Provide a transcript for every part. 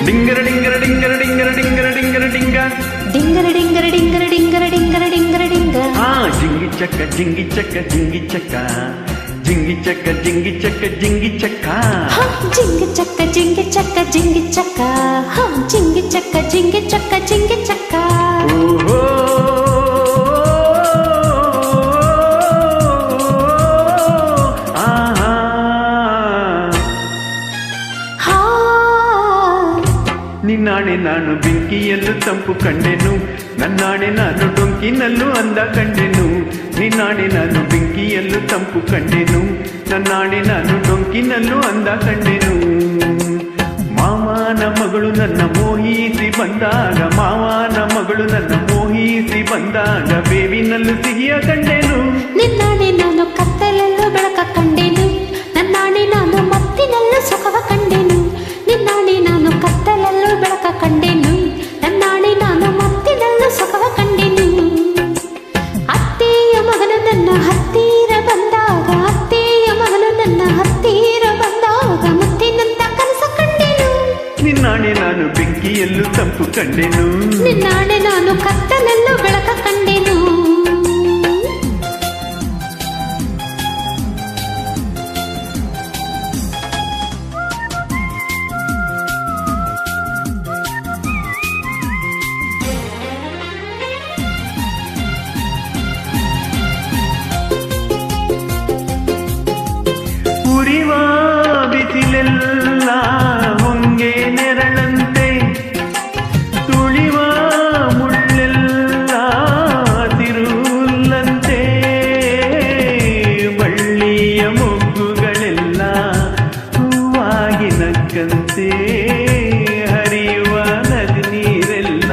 ಡಿಂಗರ ಡಿಂಗರ ಡಿಂಗರ ಡಿಂಗರ ಡಿಂಗರ ಡಿಂಗರ ಡಿಂಗ ಡಿಂಗರ ಡಿಂಗರ ಡಿಂಗರ ಡಿಂಗರ ಡಿಂಗರ ಡಿಂಗರ ಡಿಂಗ ಜಿಂಗಿ ಚಕ್ಕ ಜಿಂಗಿ ಚಕ್ಕ ಜಿಂಗಿ ಚಕ್ಕ ಜಿಂಗಿ ಚಕ್ಕ ಜಿಂಗಿ ಚಕ್ಕ ಜಿಂಗಿ ಚಕ್ಕ ಜಿಂಗಿ ಚಕ್ಕ ಜಿಂಗಿ ಚಕ್ಕ ಜಿಂಗಿ ಚಕ್ಕ ಜಿಂಗಿ ಚಕ್ಕ ಜಿಂಗಿ ಚಕ್ಕ ಜಿಂಗಿ ಚಕ್ಕ ಓಹೋ ನಿನ್ನಾಣೆ ನಾನು ಬೆಂಕಿಯಲ್ಲೂ ತಂಪು ಕಂಡೆನು ನನ್ನಾಣೆ ನಾನು ಡೊಂಕಿನಲ್ಲೂ ಅಂದ ಕಂಡೆನು ನಿನ್ನಾಣೆ ನಾನು ಬೆಂಕಿಯಲ್ಲೂ ತಂಪು ಕಂಡೆನು ನನ್ನಾಣೆ ನಾನು ಡೊಂಕಿನಲ್ಲೂ ಅಂದ ಕಂಡೆನು ಮಾವನ ಮಗಳು ನನ್ನ ಮೋಹಿಸಿ ಬಂದಾಗ ಮಾವನ ಮಗಳು ನನ್ನ ಮೋಹಿಸಿ ಬಂದಾಗ ಬೇವಿನಲ್ಲೂ ಸಿಹಿಯ ಕಂಡೆನು ನಿನ್ನಾಣೆ ನಾನು ಕತ್ತಲಲ್ಲೂ ಬೆಳಕ ಕಂಡೆನು ನನ್ನಾಣೆ ನಾನು ಮತ್ತಿನಲ್ಲೂ ಸುಖವ ಕಂಡೆನು ನಿನ್ನಾಣೆ ನಾನು ಕತ್ತಲಲ್ಲೂ ಬೆಳಕ ಕಂಡೆನು ನನ್ನಾಣೆ ನಾನು ಮತ್ತಿನಲ್ಲೂ ಸುಖವ ಕಂಡೆನು ಅತ್ತೆಯ ಮಗನು ನನ್ನ ಹತ್ತಿರ ಬಂದಾಗ ಅತ್ತೆಯ ಮಗನು ನನ್ನ ಹತ್ತಿರ ಬಂದಾಗ ಮುತ್ತಿನಂತ ಕನಸ ಕಂಡೆನು ನಿನ್ನಾಣೆ ನಾನು ಬೆಂಕಿಯಲ್ಲೂ ತಂಪು ಕಂಡೆನು ನಿನ್ನಾಣೆ ನಾನು ಕತ್ತಲಲ್ಲೂ ಬೆಳಕ ಕಂಡೆನು ಉರಿವ ಬಿಸಿಲೆಲ್ಲ ಹೊಂಗೆ ನೆರಳಂತೆ ತುಳಿವ ಮುಳ್ಳೆಲ್ಲ ತಿರುಲ್ಲಂತೆ ಬಳ್ಳಿಯ ಮೊಗ್ಗುಗಳೆಲ್ಲ ಹೂವಾಗಿ ನಕ್ಕಂತೆ ಹರಿಯುವ ನದಿ ನೀರೆಲ್ಲ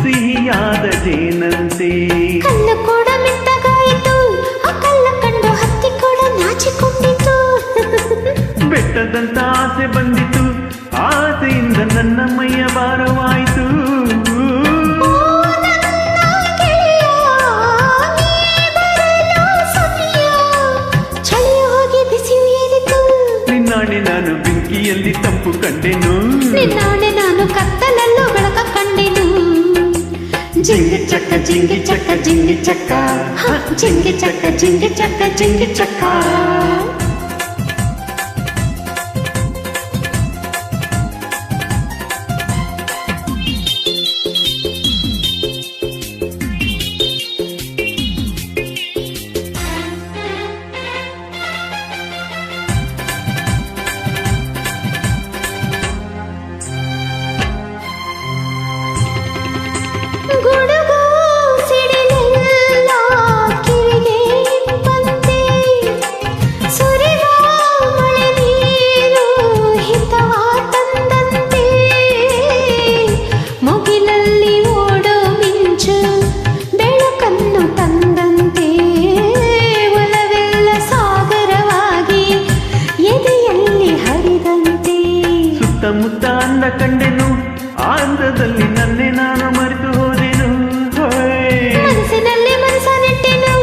ಸಿಹಿಯಾದ ಜೇನಂತೆ ಕಲ್ಲು ಕೂಡ ಮೆತ್ತಗಾಯಿತು ಆ ಕಲ್ಲ ಕಂಡು ಹತ್ತಿ ಕೂಡ ನಾಚಿಕೊಂಡಿತು ಬೆಟ್ಟದಂತ ಆಸೆ ಬಂದಿತು ಆಸೆಯಿಂದ ನನ್ನ ಮೈಯ ಭಾರವಾಯಿತು ಚಳಿಯ ಹೋಗಿ ಬಿಸಿಯು ಏರಿತು ನಿನ್ನಾಣೆ ನಾನು ಬೆಂಕಿಯಲ್ಲಿ ತಂಪು ಕಂಡೆನು ನಿನ್ನಾಣೆ ನಾನು ಕತ್ತಲಲ್ಲೂ ಬೆಳಕ ಕಂಡೆನು ಜಿಂಗಿ ಚಕ್ಕ ಜಿಂಗಿ ಚಕ್ಕ ಜಿಂಗಿ ಚಕ್ಕ ಜಿಂಗಿ ಚಕ್ಕ ಜಿಂಗಿ ಚಕ್ಕ ಜಿಂಗಿ ಚಕ್ಕ ಗುಡುಗು ಸಿಡಿಲೆಲ್ಲ ಕಿವಿಗೆ ಬಂತೆ ಸುರಿವ ಮಳೆ ನೀರು ಹಿತವ ತಂದಂತೆ ಮುಗಿಲಲ್ಲಿ ಓಡೋ ಮಿಂಚು ಬೆಳಕನ್ನು ತಂದಂತೆ ಒಲವೆಲ್ಲ ಸಾಗರವಾಗಿ ಎದೆಯಲ್ಲಿ ಹರಿದಂತೆ ಸುತ್ತಮುತ್ತ ಅಂದ ಕಂಡೆನು ಆಂಧ್ರದಲ್ಲಿ ನನ್ನೇ ನಾನು ಮರೆತು ಹೋದೆನು ಮನಸ್ಸಿನಲ್ಲಿ ಮನಸ ನೆಟ್ಟೆನು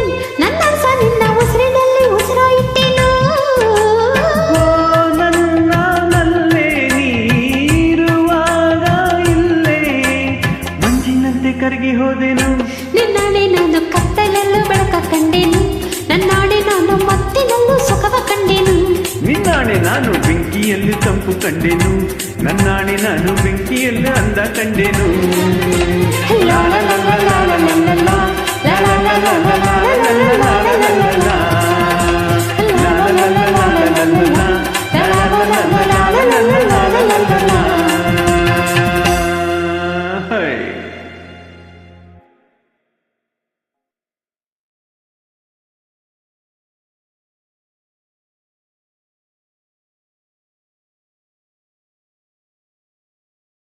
ನನ್ನ ನಿನ್ನ ಉಸಿರಿನಲ್ಲಿ ಉಸಿರ ಇಟ್ಟೆನು ನನ್ನಲ್ಲೇ ನೀರುವಾಗ ಇಲ್ಲೇ ಮಂಜಿನಂತೆ ಕರಗಿ ಹೋದೆನು ನಿನ್ನಾಣೆ ನಾನು ಕತ್ತಲಲ್ಲೂ ಬೆಳಕ ಕಂಡೆನು ನನ್ನಾಣೆ ನಾನು ಮತ್ತಿನಲ್ಲೂ ಸುಖವ ಕಂಡೆನು ನಿನ್ನಾಣೆ ನಾನು ಬೆಂಕಿಯಲ್ಲಿ ತಂಪು ಕಂಡೆನು ನನ್ನಾಣೆ ನಾನು ಬೆಂಕಿಯಲ್ಲಿ ಅಂದ ಕಂಡೆನು ಲಾ ಲಾ ಲಾ ಲಾ ಲಾ ಲಾ ಲಾ ಲಾ ಲಾ ಲಾ ಲಾ ಲಾ ಲಾ